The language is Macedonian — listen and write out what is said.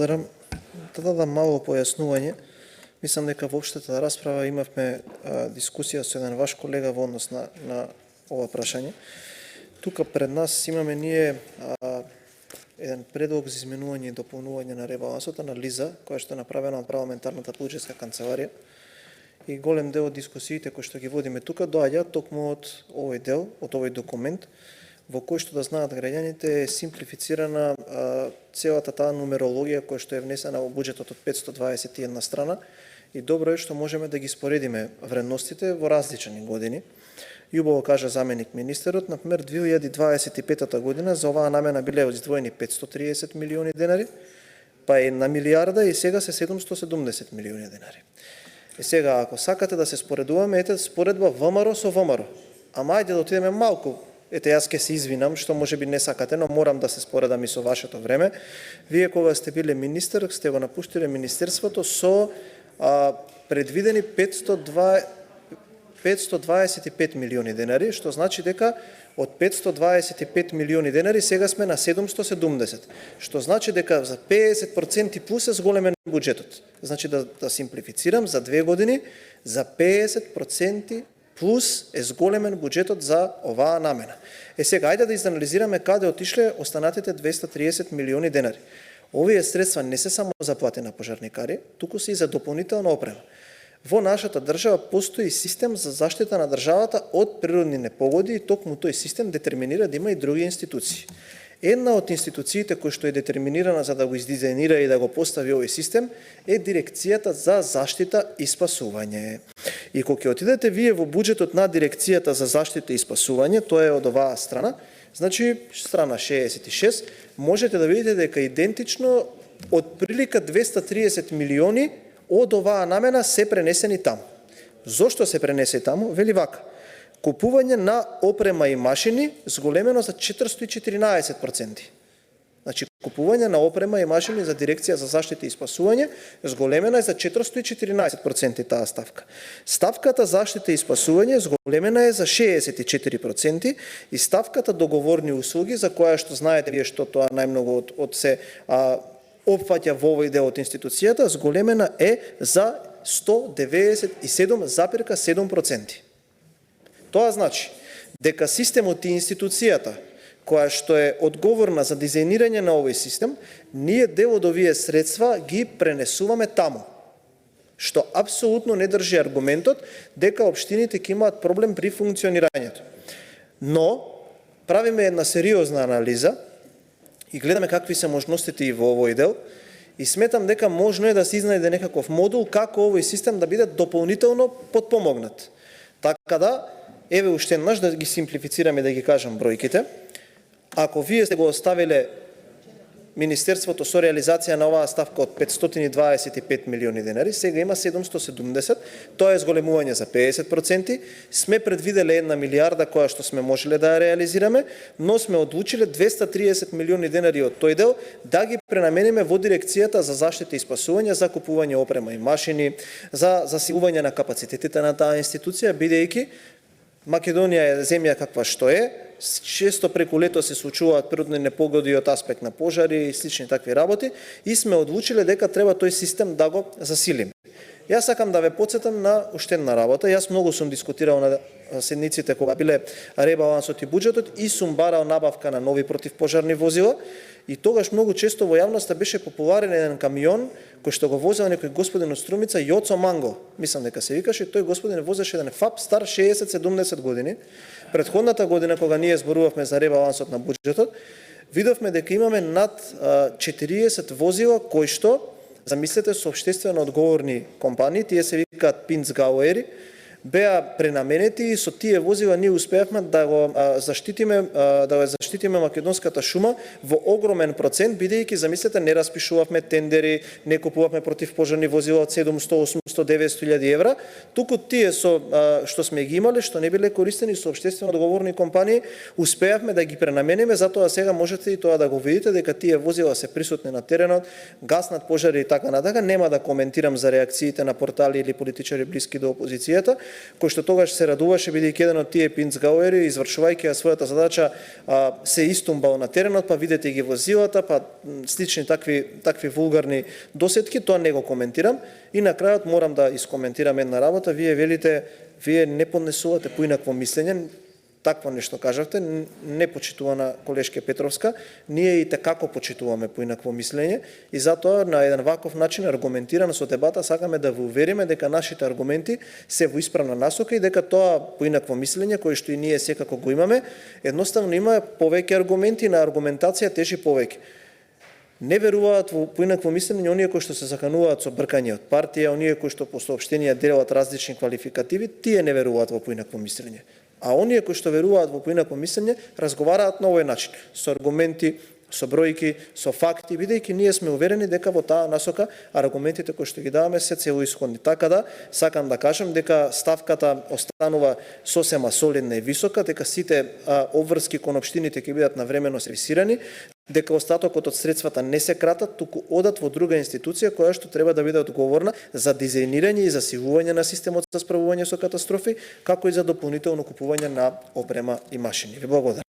Да дадам мало појаснување. Мислам дека во општата расправа имавме дискусија со еден ваш колега во однос на ова прашање. Тука пред нас имаме ние еден предлог за изменување и дополнување на ребалансот, анализа која што е направена од парламентарната буџетска канцеларија. И голем дел од дискусиите кои што ги водиме тука доаѓаат токму од овој дел, од овој документ, во кој што да знаат граѓаните е симплифицирана целата таа нумерологија која што е внесена во буџетот од 521 страна и добро е што можеме да ги споредиме вредностите во различни години. Јубаво кажа заменик министерот, например 2025 година за оваа намена биле издвоени 530 милиони денари, па е на милиарда и сега се 770 милиони денари. И сега ако сакате да се споредуваме, ете споредба ВМРО со ВМРО. Ама ајде да отидеме малку. Ете, јас ќе се извинам, што може би не сакате, но морам да се споредам и со вашето време. Вие кога сте биле министер, сте го напуштиле министерството со предвидени 525 милиони денари, што значи дека од 525 милиони денари сега сме на 770, што значи дека за 50% плюс е зголемен буџетот. Значи да симплифицирам, за 2 години за 50% плюс е зголемен буџетот за оваа намена. Сега, ајде да изанализираме каде отишле останатите 230 милиони денари. Овие средства не се само за плати на пожарникари, туку се и за дополнителна опрема. Во нашата држава постои систем за заштита на државата од природни непогоди и токму тој систем детерминира да има и други институции. Една од институциите која што е детерминирана за да го издизајнира и да го постави овој систем е Дирекцијата за заштита и спасување. И кога ќе отидете вие во буџетот на Дирекцијата за заштита и спасување, тоа е од оваа страна, значи страна 66, можете да видите дека идентично од прилика 230 милиони од оваа намена се пренесени таму. Зошто се пренесе таму? Вели вака: купување на опрема и машини зголемено за 414%. Значи, купување на опрема и машини за Дирекција за заштита и спасување зголемена е за 414% таа ставка. Ставката заштита и спасување зголемена е за 64% и ставката договорни услуги, за која што знаете вие што тоа најмногу од се опфаќа во овој дел од институцијата, зголемена е за 197,7%. Тоа значи дека системот и институцијата која што е одговорна за дизајнирање на овој систем, ние дел од овие средства ги пренесуваме таму. Што апсолутно не држи аргументот дека општините ќе имаат проблем при функционирањето. Но правиме една сериозна анализа и гледаме какви се можностите и во овој дел и сметам дека можно е да се изнајде некаков модул како овој систем да биде дополнително потпомогнат. Така да, еве уште еднаш да ги симплифицираме, да ги кажам бројките. Ако вие сте го оставиле Министерството со реализација на оваа ставка од 525 милиони денари, сега има 770, тоа е зголемување за 50%. Сме предвиделе 1 милиарда која што сме можеле да ја реализираме, но сме одлучиле 230 милиони денари од тој дел да ги пренамениме во Дирекцијата за заштита и спасување, за купување опрема и машини, за засилување на капацитетите на таа институција, бидејќи Македонија е земја каква што е, често преку лето се случуваат природни непогоди од аспект на пожари и слични такви работи и сме одлучиле дека треба тој систем да го засилиме. Јас сакам да ве потсетам на уште една работа. Јас многу сум дискутирал на седниците кога биле ребалансот и буџетот и сум барал набавка на нови противпожарни возила и тогаш многу често во јавноста беше популарен еден камион кој што го возел некој господин од Струмица, Јоцо Манго. Мислам дека се викаше, тој господин возеше еден ФАП стар 60-70 години. Предходната година кога ние зборувавме за ребалансот на буџетот, видовме дека имаме над 40 возила кои што, замислете, со општествено одговорни компании, тие се викаат Пинцгауери, беа пренаменети и со тие возила ние успеавме да го заштитиме македонската шума во огромен процент, бидејќи замислете не распишувавме тендери, не купувавме противпожарни возила од 700, 800, 900.000 евра, туку тие што сме ги имале, што не биле користени со општествено одговорни компании, успеавме да ги пренамениме, затоа сега можете и тоа да го видите дека тие возила се присутни на теренот, гаснат пожари и така натака. Нема да коментирам за реакциите на портали или политичари блиски до опозицијата, кој што тогаш се радуваше бидејќи еден од тие пинцгауери, извршувајќи својата задача, се истумбал на теренот, па видете ги возилата, па слични такви вулгарни досетки, тоа не го коментирам. И на крајот морам да искоментирам една работа. Вие велите, вие не поднесувате поинакво мислење. Такво нешто кажавте, не почитувана колешке Петровска, ние и како почитуваме поинакво мислење и затоа на еден ваков начин аргументирано со дебата сакаме да ви увериме дека нашите аргументи се во исправна насока и дека тоа поинакво мислење кое што и ние секако го имаме, едноставно има повеќе аргументи, на аргументација тежи повеќе. Не веруваат во поинакво мислење оние кои што се закануваат со бркање од партија, оние кои што по соопштенија делат различни квалификативи, тие не веруваат во поинакво мислење. А оние кои што веруваат во поинакво мислење, разговараат на овој начин, со аргументи, со бројки, со факти, бидејќи ние сме уверени дека во таа насока аргументите кои што ги даваме се целоисходни. Така да, сакам да кажам дека ставката останува сосема солидна и висока, дека сите обврски кон општините ќе бидат навремено сервисирани, дека остатокот од средствата не се кратат, туку одат во друга институција која што треба да биде одговорна за дизајнирање и засилување на системот за справување со катастрофи, како и за дополнително купување на опрема и машини. Ви благодарам.